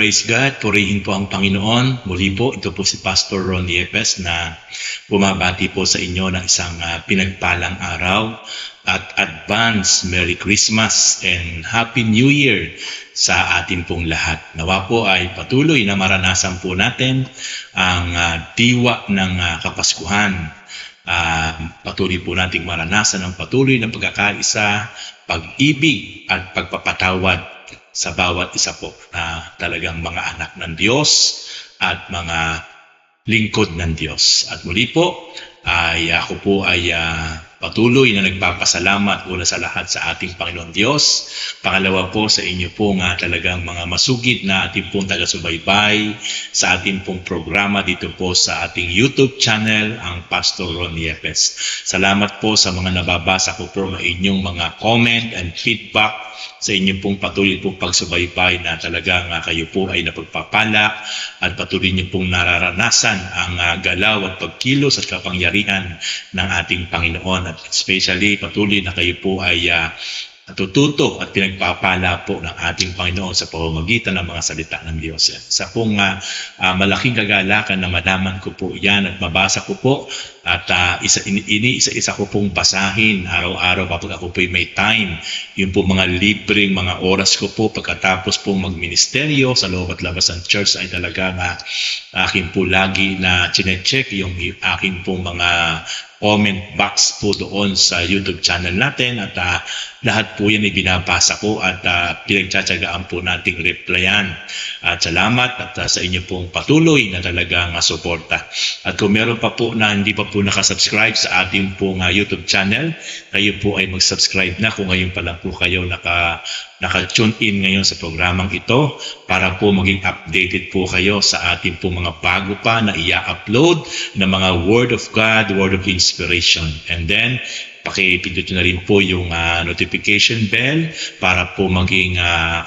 Praise God, purihin po ang Panginoon. Muli po, ito po si Pastor Ron Yepes na bumabati po sa inyo ng isang pinagpalang araw at advance Merry Christmas and Happy New Year sa atin pong lahat. Nawa po ay patuloy na maranasan po natin ang diwa ng Kapaskuhan. Patuloy po nating maranasan ang patuloy na pagkakaisa, pag-ibig at pagpapatawad sa bawat isa po na talagang mga anak ng Diyos at mga lingkod ng Diyos. At muli po, ako po ay patuloy na nagpapasalamat una sa lahat sa ating Panginoon Diyos. Pangalawa po sa inyo po nga talagang mga masugid na ating pong taga-subaybay sa ating pong programa dito po sa ating YouTube channel, ang Pastor Ron Yepes. Salamat po sa mga nababasa ko po ng inyong mga comment and feedback sa inyong pong patuloy pong pagsubaybay na talagang kayo po ay napagpapala at patuloy niyo pong nararanasan ang galaw at pagkilos at kapangyarihan ng ating Panginoon. At especially patuloy na kayo po ay natututo at pinagpapala po ng ating Panginoon sa pamamagitan ng mga salita ng Diyos. Sa pong malaking kagalakan na malaman ko po yan at mabasa ko po at isa-isa ko pong basahin araw-araw kapag ako po may time. Yung po mga libreng mga oras ko po pagkatapos pong magministeryo sa loob at labas ng church ay talaga akin po lagi na chinecheck yung akin pong mga comment box po doon sa YouTube channel natin at lahat po yan ay binabasa ko at pinagtsatsagaan po nating replyan. At salamat at sa inyo pong patuloy na talagang suporta. At kung meron pa po na hindi pa po nakasubscribe sa ating pong YouTube channel, kayo po ay mag-subscribe na kung ngayon pa lang po kayo naka-tune in ngayon sa programang ito para po maging updated po kayo sa ating po mga bago pa na i-upload na mga Word of God, Word of Inspiration. And then, pakipindot na rin po yung notification bell para po maging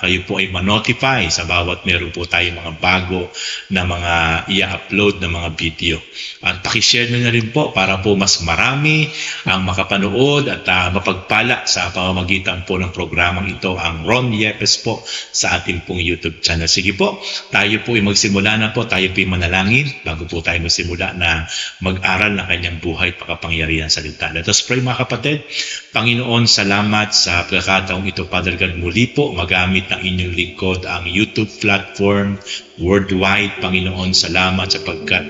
kayo po ay ma-notify sa bawat meron po tayong mga bago na mga i-upload na mga video. At pakishare na rin po para po mas marami ang makapanood at mapagpala sa pamamagitan po ng programang ito, ang Ron Yepes po sa ating pong YouTube channel. Sige po, tayo po ay magsimula na po, tayo po ay manalangin bago po tayo magsimula na mag-aral ng kanyang buhay pagkapangyarihan salita. Let us pray mga kapatid. Panginoon, salamat sa pagkakataong ito, Father God. Muli po, magamit ng inyong lingkod ang YouTube platform worldwide. Panginoon, salamat sapagkat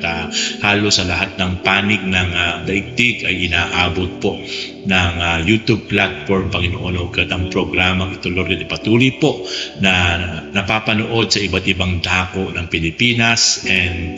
halos sa lahat ng panig ng daigdig ay inaabot po ng YouTube platform. Panginoon, o God, ang programang ito, Lord, patuloy po na napapanood sa iba't ibang dako ng Pilipinas and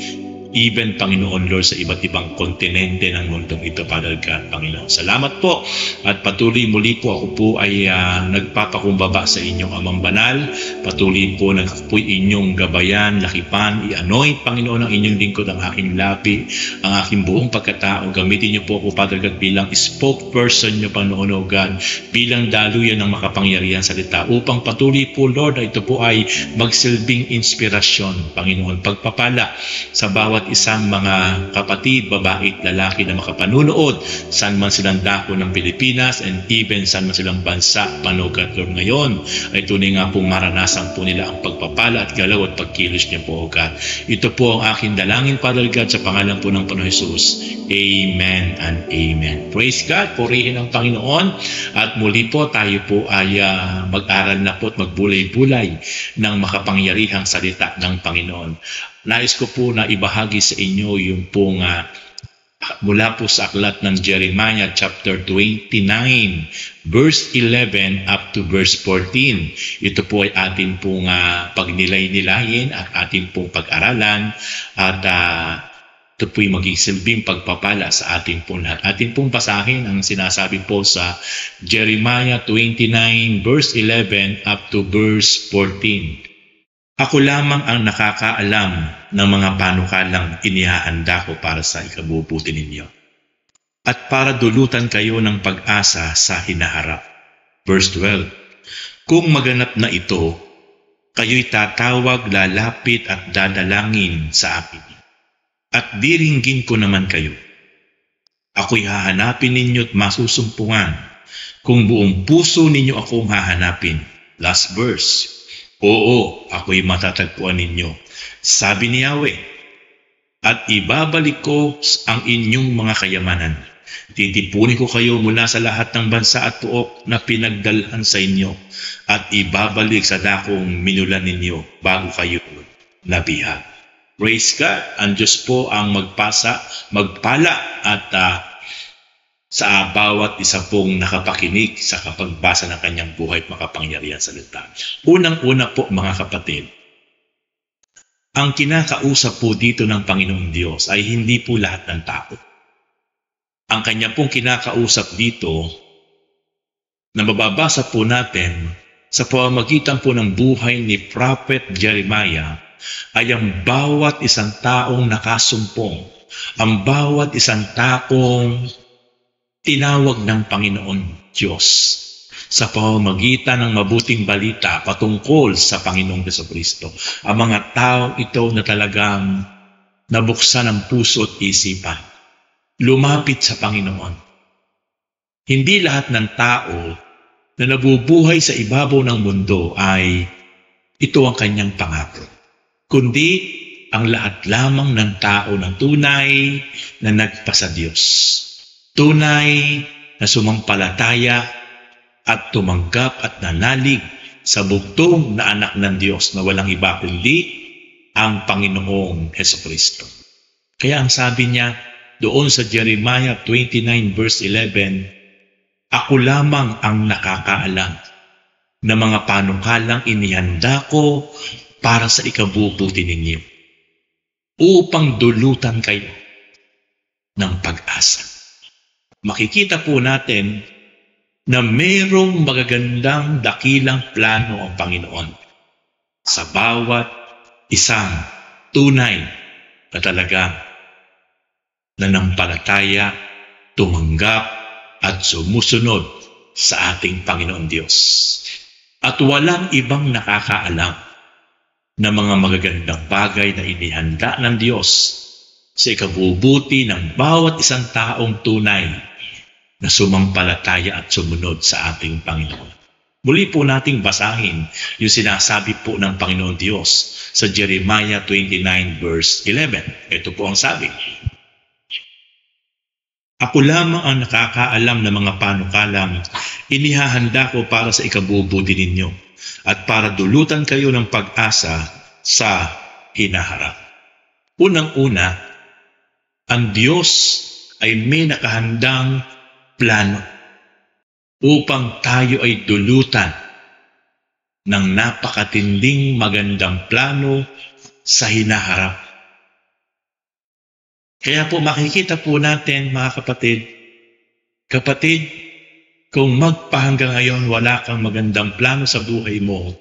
even, Panginoon Lord, sa iba't ibang kontinente ng mundong ito, Father God, Panginoon. Salamat po at patuloy muli po ako po ay nagpapakumbaba sa inyong Amang Banal. Patuloy po na po inyong gabayan, lakipan, i-anoint, Panginoon, ang inyong lingkod, ang aking labi, ang aking buong pagkatao. Gamitin niyo po ako, Father God, bilang spokesperson niyo, Panginoon, O God, bilang daluyan ng makapangyarihan salita upang patuloy po, Lord, ito po ay magsilbing inspirasyon, Panginoon, pagpapala sa bawat isang mga kapatid, babae at lalaki na makapanunood saan man silang dako ng Pilipinas and even saan man silang bansa, panugat, Lord, ngayon ay tunay nga pong maranasan po nila ang pagpapala at galaw at pagkilos niyo po, O God. Ito po ang aking dalangin, Father God, sa pangalan po ng Panginoon Jesus. Amen and amen. Praise God, purihin ang Panginoon. At muli po tayo po ay mag-aral na po at magbulay-bulay ng makapangyarihang salita ng Panginoon. Nais ko po na ibahagi sa inyo yung pong mula po sa aklat ng Jeremiah chapter 29 verse 11 up to verse 14. Ito po ay atin pong pagnilay-nilayin at atin pong pag-aralan at ito po ay maging silbing pagpapala sa ating pong lahat. Atin pong basahin ang sinasabi po sa Jeremiah 29 verse 11 up to verse 14. Ako lamang ang nakakaalam ng mga panukalang inihahanda ko para sa ikabubuti ninyo at para dulutan kayo ng pag-asa sa hinaharap. Verse 12. Kung maganap na ito, kayo'y tatawag, lalapit at dadalangin sa akin. At diringgin ko naman kayo. Ako'y hahanapin ninyo at masusumpungan. Kung buong puso ninyo akong hahanapin. Last verse. Oo, ako'y matatagpuan ninyo, sabi ni Yahweh, at ibabalik ko ang inyong mga kayamanan. Titipunin ko kayo mula sa lahat ng bansa at puok na pinagdalhan sa inyo at ibabalik sa dakong minulan ninyo bago kayo nabihag. Praise God! Ang Diyos po ang magpala at sa bawat isa pong nakapakinig sa kapagbasa ng kanyang buhay at makapangyarihan salita. Unang-una po mga kapatid, ang kinakausap po dito ng Panginoong Diyos ay hindi po lahat ng tao. Ang kanya pong kinakausap dito na mababasa po natin sa pamamagitan po ng buhay ni Prophet Jeremiah ay ang bawat isang taong nakasumpong, ang bawat isang taong tinawag ng Panginoon Diyos sa pamamagitan ng mabuting balita patungkol sa Panginoong Jesucristo. Ang mga taong ito na talagang nabuksan ang puso at isipan, lumapit sa Panginoon. Hindi lahat ng tao na nabubuhay sa ibabaw ng mundo ay ito ang kanyang pangako, kundi ang lahat lamang ng tao ng tunay na nagpasa Diyos. Tunay na sumampalataya at tumanggap at nanalig sa bugtong na anak ng Diyos na walang iba kundi ang Panginoong Jesucristo. Kaya ang sabi niya doon sa Jeremiah 29 verse 11, ako lamang ang nakakaalam na mga panukalang inihanda ko para sa ikabubuti ninyo upang dulutan kayo ng pag-asa. Makikita po natin na mayroong magagandang dakilang plano ang Panginoon sa bawat isang tunay na talagang nanampalataya, tumanggap at sumusunod sa ating Panginoon Diyos. At walang ibang nakakaalam na mga magagandang bagay na inihanda ng Diyos sa ikabubuti ng bawat isang taong tunay na sumampalataya at sumunod sa ating Panginoon. Muli po nating basahin yung sinasabi po ng Panginoon Diyos sa Jeremiah 29 verse 11. Ito po ang sabi, ako lamang ang nakakaalam ng mga panukalang inihahanda ko para sa ikabubuti ninyo at para dulutan kayo ng pag-asa sa hinaharap. Unang-una, ang Diyos ay may nakahandang plano upang tayo ay dulutan ng napakatinding magandang plano sa hinaharap. Kaya po makikita po natin mga kapatid, kung magpahanggang ngayon wala kang magandang plano sa buhay mo,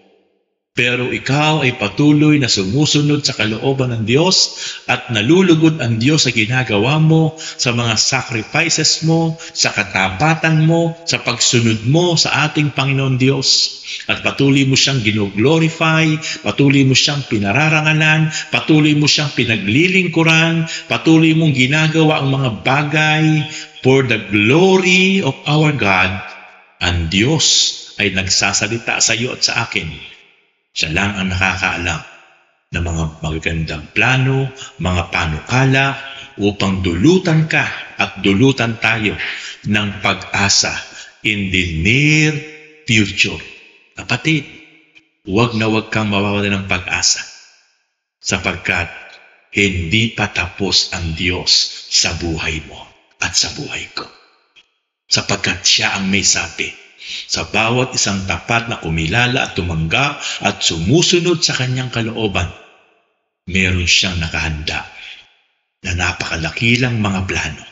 pero ikaw ay patuloy na sumusunod sa kalooban ng Diyos at nalulugod ang Diyos sa ginagawa mo, sa mga sacrifices mo, sa katapatan mo, sa pagsunod mo sa ating Panginoon Diyos. At patuloy mo siyang gino-glorify, patuloy mo siyang pinararangalan, patuloy mo siyang pinaglilingkuran, patuloy mong ginagawa ang mga bagay for the glory of our God. Ang Diyos ay nagsasalita sa iyo at sa akin. Siya lang ang nakakaalam ng mga magagandang plano, mga panukala upang dulutan ka at dulutan tayo ng pag-asa in the near future. Kapatid, huwag na huwag kang mawawalan ng pag-asa sapagkat hindi pa tapos ang Diyos sa buhay mo at sa buhay ko. Sapagkat siya ang may sabi, sa bawat isang tapat na kumilala at tumanggap at sumusunod sa kanyang kalooban, meron siyang nakahanda na napakalakilang mga plano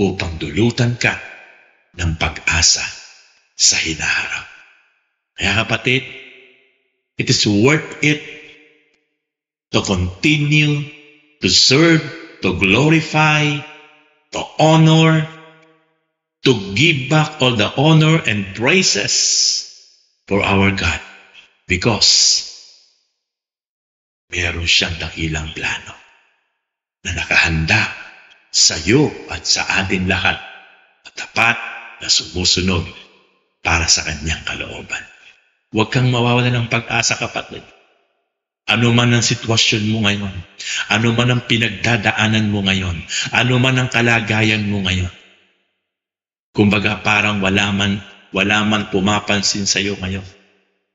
upang dulutan ka ng pag-asa sa hinaharap. Kaya kapatid, it is worth it to continue, to serve, to glorify, to honor, to give back all the honor and praises for our God because meron siyang dakilang plano na nakahanda sa iyo at sa atin lahat at tapat na sumusunod para sa kanyang kalooban. Huwag kang mawawala ng pag-asa, kapatid. Ano man ang sitwasyon mo ngayon, ano man ang pinagdadaanan mo ngayon, ano man ang kalagayan mo ngayon. Kumbaga parang wala man pumapansin sa iyo ngayon.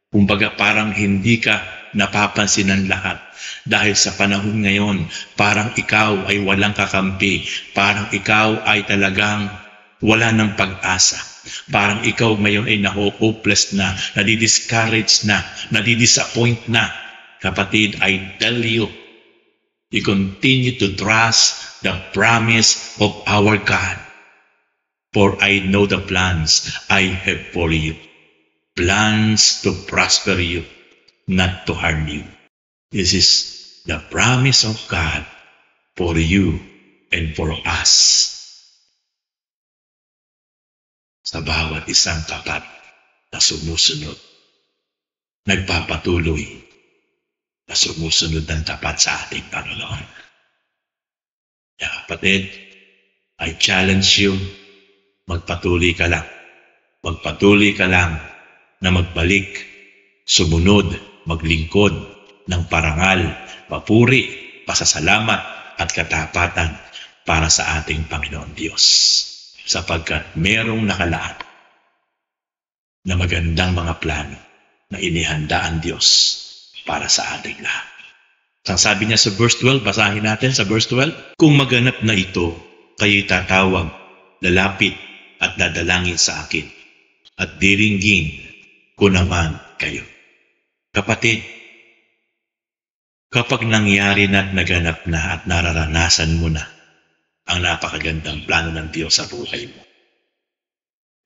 Kumbaga parang hindi ka napapansin ng lahat. Dahil sa panahon ngayon, parang ikaw ay walang kakampi. Parang ikaw ay talagang wala ng pag-asa. Parang ikaw ngayon ay na-hopeless na, nadi-discourage na, nadi-disappoint na. Kapatid, I tell you, you continue to trust the promise of our God. For I know the plans I have for you. Plans to prosper you, not to harm you. This is the promise of God for you and for us. Sa bawat isang tapat na sumusunod, nagpapatuloy na sumusunod ng tapat sa ating Panginoon. Kaya kapatid, I challenge you, magpatuloy ka lang. Magpatuloy ka lang na magbalik, sumunod, maglingkod ng parangal, papuri, pasasalamat at katapatan para sa ating Panginoon Diyos. Sapagkat merong nakalaan na magandang mga plano na inihanda ang Diyos para sa ating lahat. Ang sabi niya sa verse 12, basahin natin sa verse 12, kung maganap na ito, kayo'y tatawag, lalapit at dadalangin sa akin, at diringgin ko naman kayo. Kapatid, kapag nangyari na at naganap na at nararanasan mo na ang napakagandang plano ng Diyos sa buhay mo,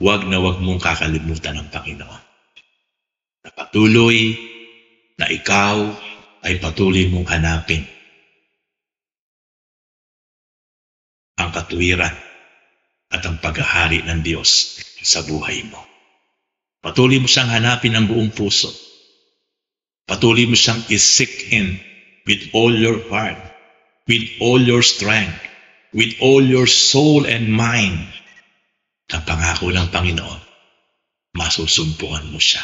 huwag na huwag mong kakalimutan ng Panginoon. Na patuloy na ikaw ay patuloy mong hanapin ang katuwiran at ang paghahari ng Diyos sa buhay mo. Patuloy mo siyang hanapin ng buong puso. Patuloy mo siyang i-seek Him with all your heart, with all your strength, with all your soul and mind. Ang pangako ng Panginoon, masusumpungan mo siya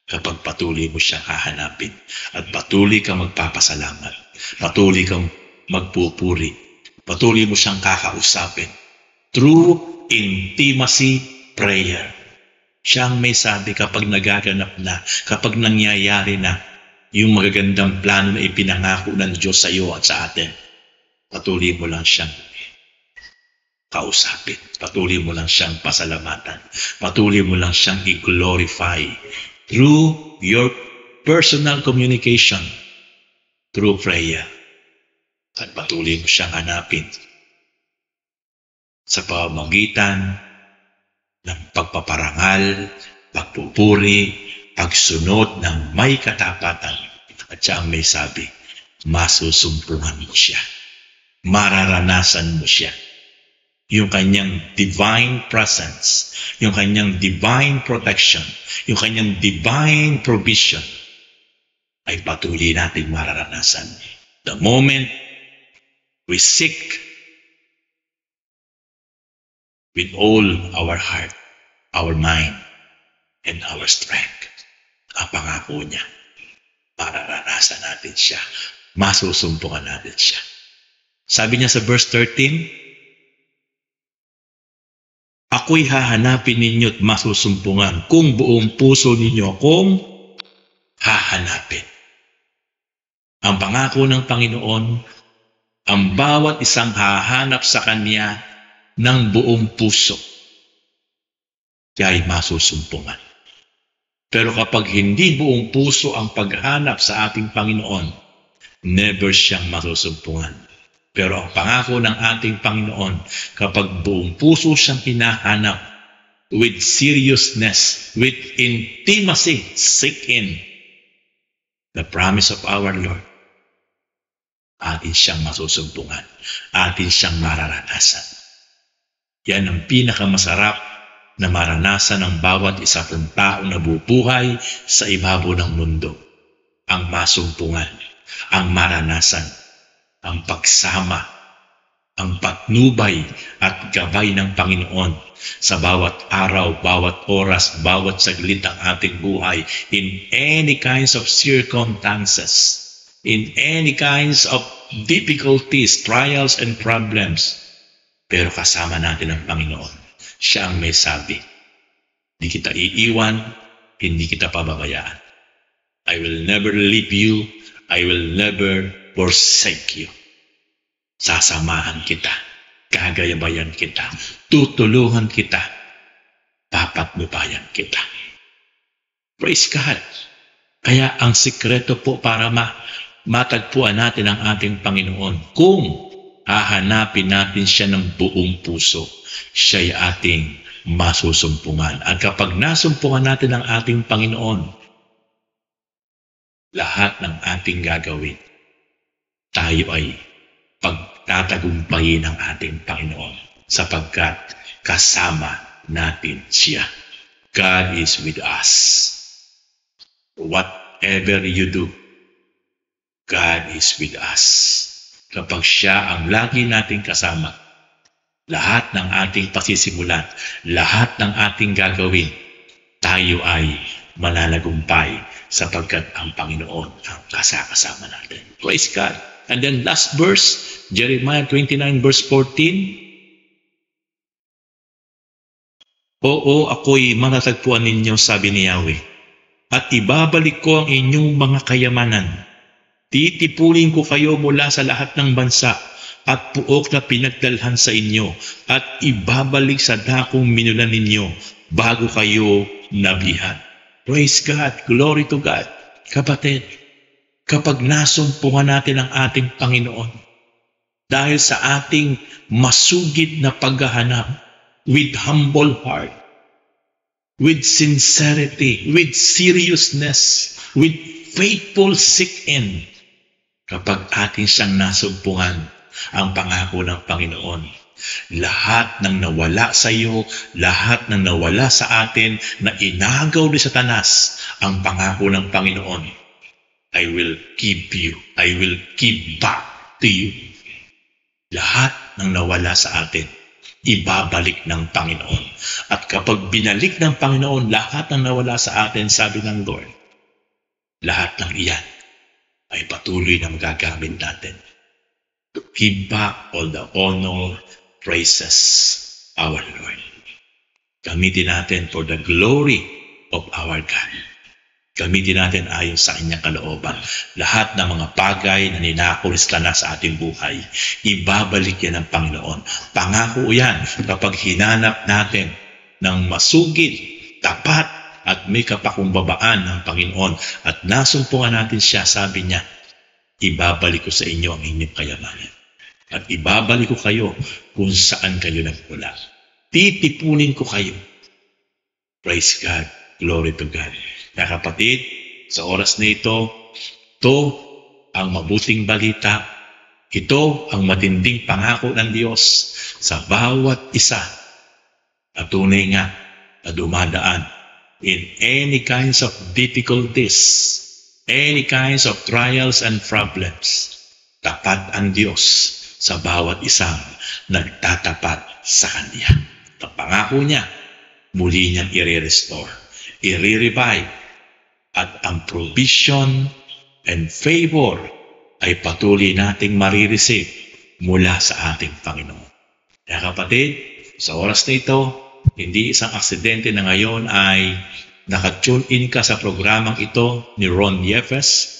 kapag patuloy mo siyang hahanapin at patuloy kang magpapasalamat, patuloy kang magpupuri, patuloy mo siyang kakausapin through intimacy prayer. Siyang may sabi kapag nagaganap na, kapag nangyayari na yung magagandang plano na ipinangako ng Diyos sa iyo at sa atin, patuloy mo lang siyang kausapin, patuloy mo lang siyang pasalamatan, patuloy mo lang siyang i-glorify through your personal communication, through prayer. At patuloy mo siyang hanapin sa pamamagitan ng pagpaparangal, pagpupuri, pagsunod ng may katapatan. At siya ang may sabi, masusumpungan mo siya. Mararanasan mo siya. Yung kanyang divine presence, yung kanyang divine protection, yung kanyang divine provision ay patuloy natin mararanasan. The moment we seek with all our heart, our mind, and our strength. Ang pangako niya, mararanasan natin siya, masusumpungan natin siya. Sabi niya sa verse 13, ako'y hahanapin ninyo at masusumpungan kung buong puso ninyo akong hahanapin. Ang pangako ng Panginoon, ang bawat isang hahanap sa Kanya ng buong puso, kaya ay masusumpungan. Pero kapag hindi buong puso ang paghanap sa ating Panginoon, never siyang masusumpungan. Pero ang pangako ng ating Panginoon, kapag buong puso siyang hinahanap, with seriousness, with intimacy, seek Him, the promise of our Lord, atin siyang masusumpungan, atin siyang mararanasan. Yan ang pinakamasarap na maranasan ng bawat isa pong tao na bubuhay sa ibabaw ng mundo. Ang masumpungan, ang maranasan, ang pagsama ang patnubay at gabay ng Panginoon sa bawat araw, bawat oras, bawat saglit ng ating buhay, in any kinds of circumstances, in any kinds of difficulties, trials, and problems. Pero kasama natin ang Panginoon. Siya ang may sabi, hindi kita iiwan, hindi kita pababayaan. I will never leave you, I will never forsake you. Sasamahan kita, gagayabayan kita, tutulungan kita, papatnubayan kita. Praise God. Kaya ang sikreto po para matagpuan natin ang ating Panginoon, kung hahanapin natin siya ng buong puso, siya'y ating masusumpungan. At kapag nasumpungan natin ang ating Panginoon, lahat ng ating gagawin, tayo ay pagtatagumpayin ng ating Panginoon sapagkat kasama natin siya. God is with us. Whatever you do, God is with us. Kapag siya ang lagi nating kasama, lahat ng ating pasisimulan, lahat ng ating gagawin, tayo ay mananagumpay sapagkat ang Panginoon ang kasama natin. Praise God. And then last verse, Jeremiah 29 verse 14. Oo, ako'y matatagpuan ninyo, sabi ni Yahweh, at ibabalik ko ang inyong mga kayamanan. Titipunin ko kayo mula sa lahat ng bansa at puok na pinagdalhan sa inyo at ibabalik sa dakong minulan ninyo bago kayo nabihan. Praise God. Glory to God. Kapatid, kapag nasumpungan natin ang ating Panginoon, dahil sa ating masugid na paghahanap, with humble heart, with sincerity, with seriousness, with faithful seek-in, kapag ating siyang nasumpungan, ang pangako ng Panginoon, lahat ng nawala sa iyo, lahat ng nawala sa atin, na inagaw ni Satanas, ang pangako ng Panginoon, I will give you, I will give back to you. Lahat ng nawala sa atin, ibabalik ng Panginoon. At kapag binalik ng Panginoon lahat ng nawala sa atin, sabi ng Lord, lahat ng iyan ay patuloy na magagamit natin to give back all the honor, praises, our Lord. Gamitin natin for the glory of our God. Gamitin natin ayon sa kanyang kalooban. Lahat ng mga bagay na ninakaw ni Satanas sa ating buhay, ibabalik yan ng Panginoon. Pangako yan kapag hinanap natin ng masugid, tapat, at may kapakumbabaan ng Panginoon at nasumpungan natin siya, sabi niya, ibabalik ko sa inyo ang inyong kayamanan. At ibabalik ko kayo kung saan kayo nagmula. Titipunin ko kayo. Praise God. Glory to God. Kaya kapatid, sa oras na ito ang mabuting balita. Ito ang matinding pangako ng Diyos sa bawat isa na tunay nga na dumadaan in any kinds of difficulties, any kinds of trials and problems. Tapat ang Diyos sa bawat isang nagtatapat sa Kanya. Ang pangako niya, muli niyang i-restore, i-revive, at ang provision and favor ay patuloy nating marireceive mula sa ating Panginoon. Kaya kapatid, sa oras na ito, hindi isang aksidente na ngayon ay nakatune in ka sa programang ito ni Ron Yepes.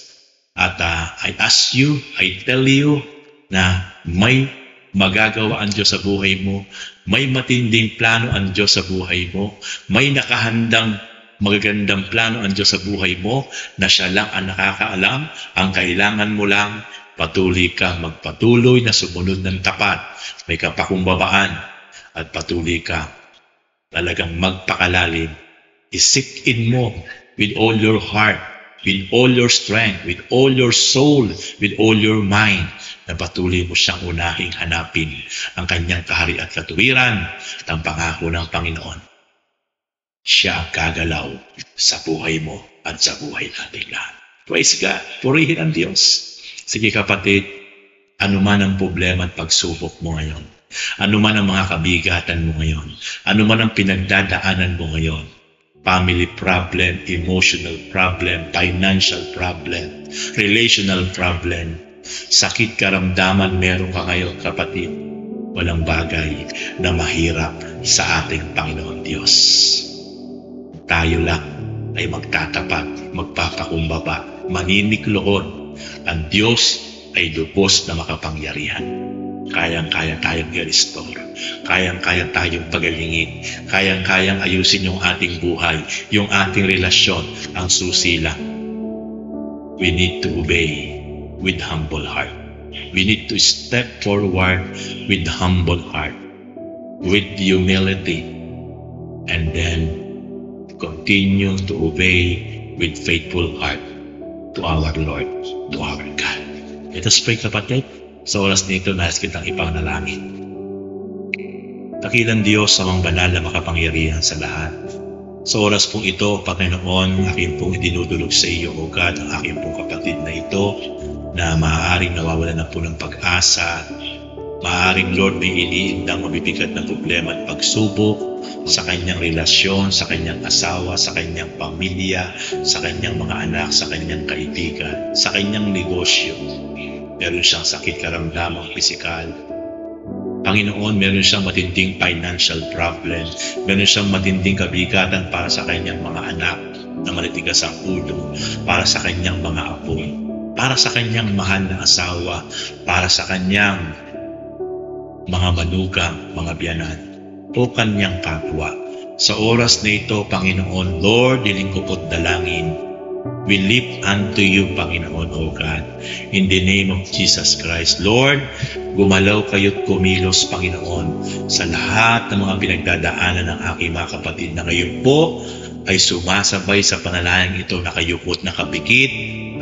At I ask you, I tell you na may magagawa ang Diyos sa buhay mo, may matinding plano ang Diyos sa buhay mo, may nakahandang magagandang plano ang Diyos sa buhay mo na siya lang ang nakakaalam. Ang kailangan mo lang, patuloy kang magpatuloy na sumunod ng tapat, may kapakumbabaan, at patuloy ka talagang magpakalalim. I-seek in mo with all your heart, with all your strength, with all your soul, with all your mind, na patuloy mo siyang unahing hanapin ang kanyang kahari at katuwiran at ang pangako ng Panginoon. Siya ang gagalaw sa buhay mo at sa buhay nating lahat. Praise God. Purihin ang Diyos. Sige kapatid, Ano man ang problema at pagsubok mo ngayon, ano man ang mga kabigatan mo ngayon, ano man ang pinagdadaanan mo ngayon, family problem, emotional problem, financial problem, relational problem, sakit karamdaman meron ka ngayon, kapatid, walang bagay na mahirap sa ating Panginoon Diyos. Tayo lang ay magtatapat, magpapakumbaba, maninikloon. Ang Diyos ay lubos na makapangyarihan. Kayang-kaya tayong i-restore. Kayang-kaya tayong pagalingin. Kayang-kayang ayusin yung ating buhay, yung ating relasyon. Ang susi lang, we need to obey with humble heart. We need to step forward with humble heart, with humility, and then continue to obey with faithful heart to our Lord, to our God. Let us pray, kapatid. Sa oras nito, nais kitang ipanalangin. Dakilang Diyos, amang banal na makapangyarihan sa lahat. Sa oras pong ito, Panginoon, aking pong idinudulog sa iyo, O God, ang aking pong kapatid na ito, na maaaring nawawala na po ng pag-asa. Maaaring, Lord, may iniindang mabibigat na problema at pagsubok sa kanyang relasyon, sa kanyang asawa, sa kanyang pamilya, sa kanyang mga anak, sa kanyang kaibigan, sa kanyang negosyo. Meron siyang sakit karamdamang pisikal. Panginoon, meron siyang matinding financial problem. Meron siyang matinding kabigatan para sa kanyang mga anak na malitigas ang ulo, para sa kanyang mga apo, para sa kanyang mahal na asawa, para sa kanyang mga manugang, mga biyanan, o kanyang kapwa. Sa oras na ito, Panginoon, Lord, diling ko po't dalangin. We lift unto you, Panginoon, O God, in the name of Jesus Christ. Lord, gumalaw kayo't kumilos, Panginoon, sa lahat ng mga pinagdadaanan ng aking mga kapatid na ngayon po ay sumasabay sa panalangin ito na kayo po't nakapikit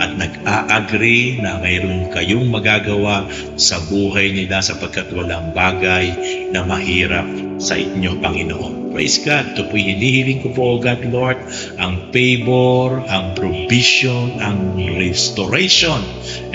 at nag-a-agree na mayroon kayong magagawa sa buhay nila sapagkat walang bagay na mahirap sa inyo, Panginoon. Praise God. Ito po hinihiling ko po, O God, Lord, ang favor, ang provision, ang restoration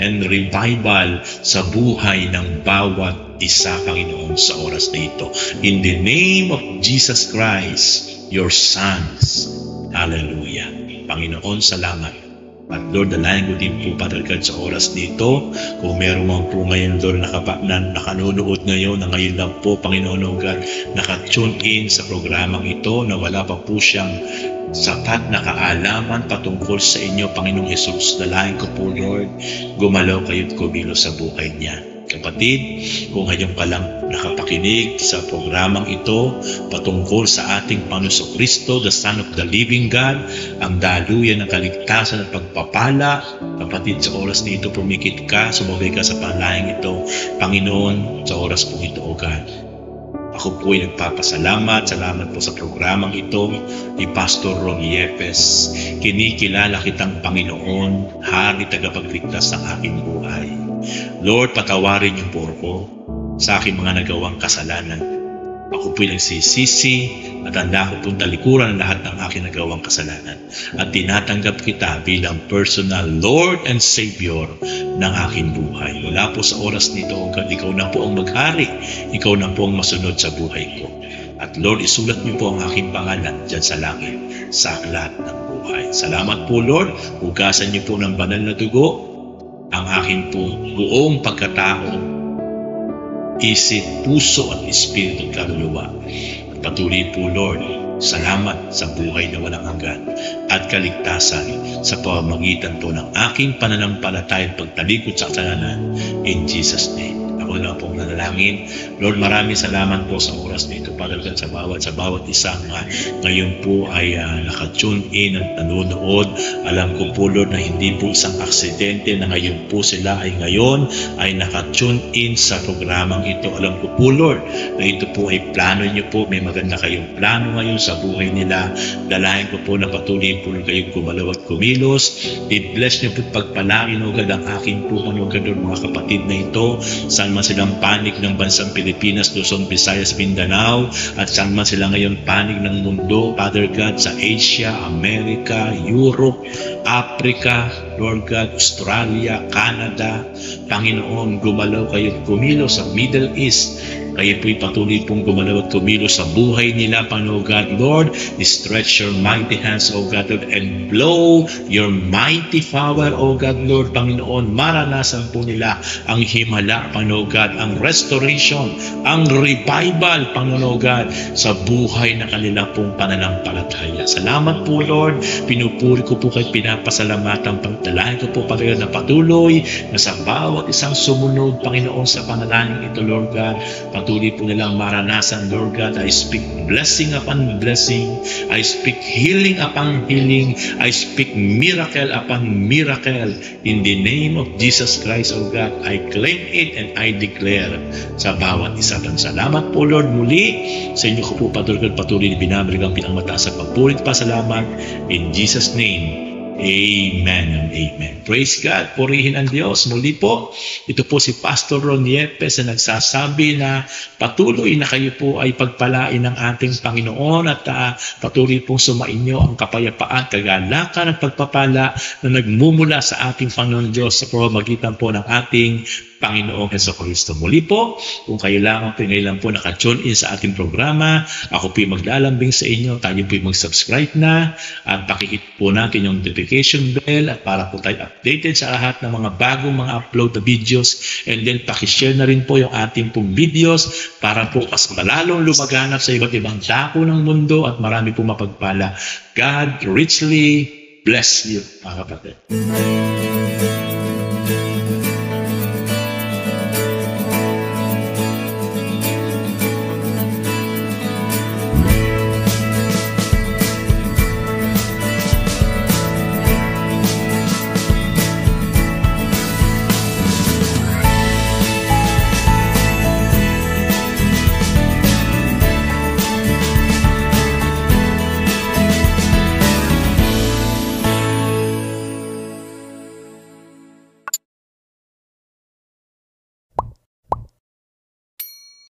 and revival sa buhay ng bawat isa, Panginoon, sa oras na ito. In the name of Jesus Christ, your sons. Hallelujah. Panginoon, salamat. At Lord, dalayan ko din po, Father God, sa oras nito. Kung meron man po ngayon, Lord, nakanunood ngayon, na ngayon lang po, Panginoon, O God, nakatune in sa programang ito, na wala pa po siyang sapat na kaalaman patungkol sa inyo, Panginoong Jesus. Dalayan ko po, Lord, gumalaw kayo't kumilos sa buhay niya. Kapatid, kung ngayon ka lang nakapakinig sa programang ito patungkol sa ating Panginoon Kristo, the Son of the Living God, ang daluyan ng kaligtasan at pagpapala, kapatid, sa oras nito pumikit ka, sumabay ka sa panalangin ito, Panginoon, sa oras po ito, O God. Ako po ay nagpapasalamat. Salamat po sa programang ito ni Pastor Ron Yepes. Kinikilala kitang Panginoon, Hari tagapagligtas ng aking buhay. Lord, patawarin niyo po ako sa aking mga nagawang kasalanan. Ako po'y nagsisisi at handa ko pong talikuran ang lahat ng aking nagawang kasalanan. At tinatanggap kita bilang personal Lord and Savior ng aking buhay. Mula po sa oras nito, ikaw na po ang maghari. Ikaw na po ang masunod sa buhay ko. At Lord, isulat niyo po ang aking pangalan dyan sa langit, sa aklat ng buhay. Salamat po, Lord. Hugasan niyo po ng banal na dugo ang aking pong buong pagkatao, isip, puso at espiritu at kaluluwa. At patuloy po, Lord, salamat sa buhay na walang hanggan at kaligtasan sa pamamagitan po ng aking pananampalataya at pagtalikod sa kasalanan. In Jesus' name. Ako na pong nanalangin. Lord, maraming salamat po sa oras na ito, Father God, sa bawat isa ngayon po ay nakatune in at nanonood. Alam ko po, Lord, na hindi po isang aksidente na ngayon po sila ay nakatune in sa programang ito. Alam ko po, Lord, na ito po ay plano niyo po. May maganda kayong plano ngayon sa buhay nila. Dalayan ko po na patuloy po kayong gumalaw at kumilos. I-bless niyo po pagpalain, O God, ang aking po mga kapatid na ito. Saan man silang panig ng bansang Pilipinas, Luzon, Visayas, Mindanao, at saan man sila ngayon panig ng mundo, Father God, sa Asia, America, Europe, Africa, Lord God, Australia, Canada. Panginoon, gumalaw kayo, kumilos sa Middle East. Kayo po'y patuloy pong gumalaw at kumilos sa buhay nila, Panginoon God. Lord, stretch your mighty hands, O God, and blow your mighty power, O God, Lord, Panginoon. Maranasan po nila ang himala, Panginoon God, ang restoration, ang revival, Panginoon God, sa buhay na kanila pong pananampalataya. Salamat po, Lord. Pinupuri ko po kayo, pinapasalamatan, pagdalahin ko po patuloy na patuloy na sa bawat isang sumunod, Panginoon, sa panalangin ito, Lord God. Patuloy po nilang maranasan, Lord God. I speak blessing upon blessing. I speak healing upon healing. I speak miracle upon miracle. In the name of Jesus Christ, O God, I claim it and I declare sa bawat isa. Salamat po, Lord, muli. Sa inyo ko po patuloy na binabaligang pinangmataas sa papuri at pasalamat. In Jesus' name, amen and amen. Praise God. Purihin ang Diyos. Muli po, ito po si Pastor Ron Yepes na nagsasabi na patuloy na kayo po ay pagpalain ng ating Panginoon at patuloy pong sumainyo ang kapayapaan, kagalakan at pagpapala na nagmumula sa ating Panginoon Diyos sa pamamagitan po ng ating Panginoong Jesucristo. Muli po, kung kayo lamang po ngayon po naka-tune in sa ating programa, ako po maglalambing sa inyo, tayo po mag-subscribe na at pakihit po natin yung notification bell at para po tayo updated sa lahat ng mga bagong mga upload na videos, and then pakishare na rin po yung ating pong videos para po mas malalong lumaganap sa iba't ibang dako ng mundo at marami po mapagpala. God richly bless you, mga kapatid.